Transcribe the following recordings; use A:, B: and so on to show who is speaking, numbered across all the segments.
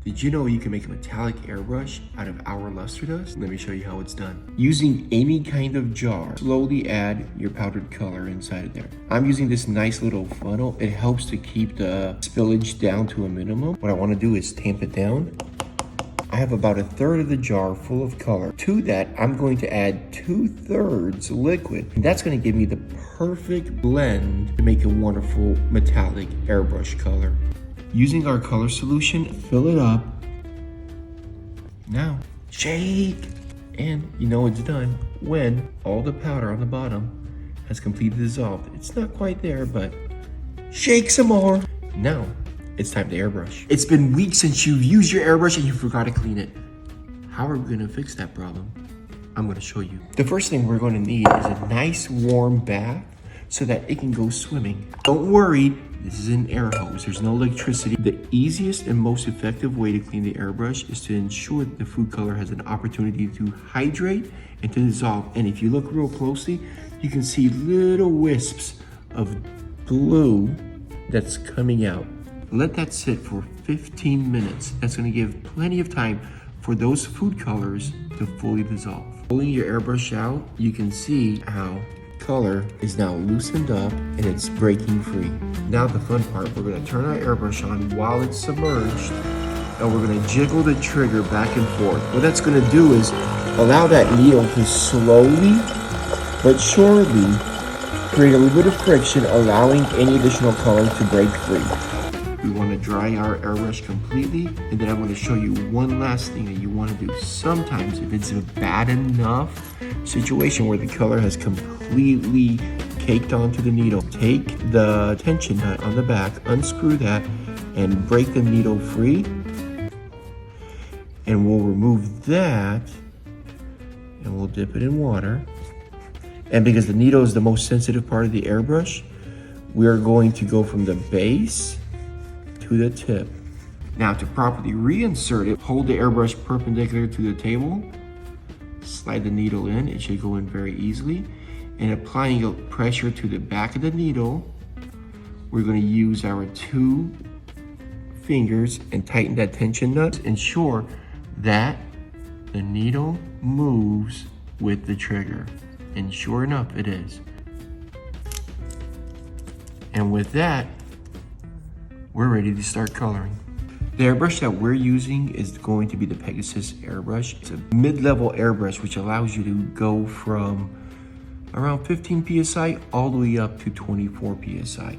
A: Did you know you can make a metallic airbrush out of our luster dust? Let me show you how it's done. Using any kind of jar, slowly add your powdered color inside of there. I'm using this nice little funnel. It helps to keep the spillage down to a minimum. What I want to do is tamp it down. I have about 1/3 of the jar full of color. To that, I'm going to add 2/3 liquid. And that's going to give me the perfect blend to make a wonderful metallic airbrush color. Using our color solution, fill it up. Now, shake! And you know it's done when all the powder on the bottom has completely dissolved. It's not quite there, but shake some more. Now, it's time to airbrush. It's been weeks since you've used your airbrush and you forgot to clean it. How are we gonna fix that problem? I'm gonna show you. The first thing we're gonna need is a nice warm bath so that it can go swimming. Don't worry, this is an air hose. There's no electricity. The easiest and most effective way to clean the airbrush is to ensure that the food color has an opportunity to hydrate and to dissolve. And if you look real closely, you can see little wisps of blue that's coming out. Let that sit for 15 minutes. That's going to give plenty of time for those food colors to fully dissolve. Pulling your airbrush out, you can see how color is now loosened up and it's breaking free. Now the fun part, we're going to turn our airbrush on while it's submerged and we're going to jiggle the trigger back and forth. What that's going to do is allow that needle to slowly but surely create a little bit of friction, allowing any additional color to break free. We want to dry our airbrush completely, and then I want to show you one last thing that you want to do. Sometimes if it's a bad enough situation where the color has completely caked onto the needle, take the tension nut on the back, unscrew that, and break the needle free. And we'll remove that, and we'll dip it in water. And because the needle is the most sensitive part of the airbrush, we're going to go from the base to the tip. Now to properly reinsert it, hold the airbrush perpendicular to the table, slide the needle in, it should go in very easily, and applying pressure to the back of the needle, we're going to use our 2 fingers and tighten that tension nut. Ensure that the needle moves with the trigger, and sure enough it is. And with that, we're ready to start coloring. The airbrush that we're using is going to be the Pegasus airbrush. It's a mid-level airbrush which allows you to go from around 15 psi all the way up to 24 psi.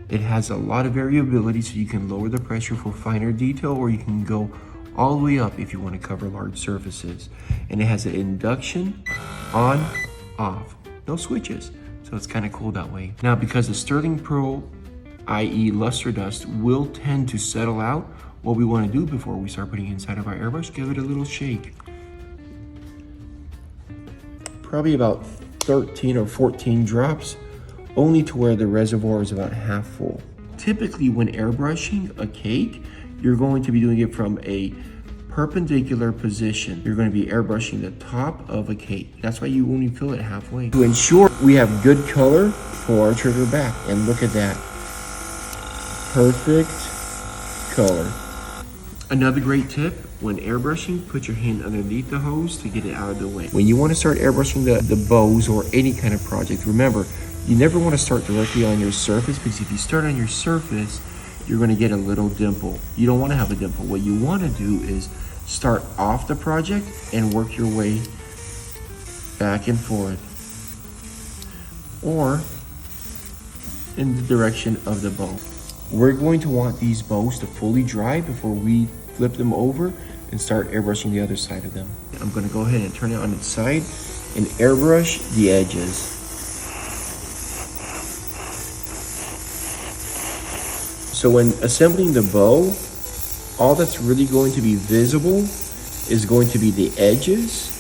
A: It has a lot of variability, so you can lower the pressure for finer detail, or you can go all the way up if you want to cover large surfaces. And it has an induction, on, off, no switches. So it's kind of cool that way. Now, because the sterling pearl, i.e. luster dust, will tend to settle out, what we want to do before we start putting it inside of our airbrush, give it a little shake. Probably about 13 or 14 drops, only to where the reservoir is about half full. Typically when airbrushing a cake, you're going to be doing it from a perpendicular position. You're going to be airbrushing the top of a cake. That's why you only fill it halfway. To ensure we have good color for our trigger back, and look at that. Perfect color. Another great tip, when airbrushing, put your hand underneath the hose to get it out of the way. When you want to start airbrushing the bows or any kind of project, remember, you never want to start directly on your surface, because if you start on your surface, you're going to get a little dimple. You don't want to have a dimple. What you want to do is start off the project and work your way back and forth, or in the direction of the bow. We're going to want these bows to fully dry before we flip them over and start airbrushing the other side of them. I'm going to go ahead and turn it on its side and airbrush the edges. So when assembling the bow, all that's really going to be visible is going to be the edges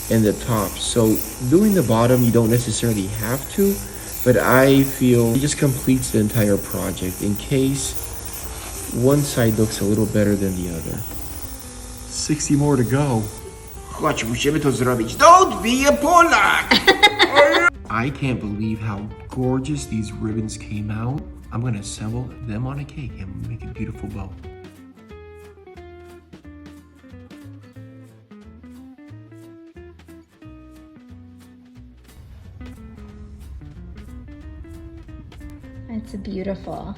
A: and the top. So doing the bottom, you don't necessarily have to, but I feel it just completes the entire project in case one side looks a little better than the other. 60 more to go. Don't be a Polak! I can't believe how gorgeous these ribbons came out. I'm gonna assemble them on a cake and make a beautiful bow.
B: It's beautiful.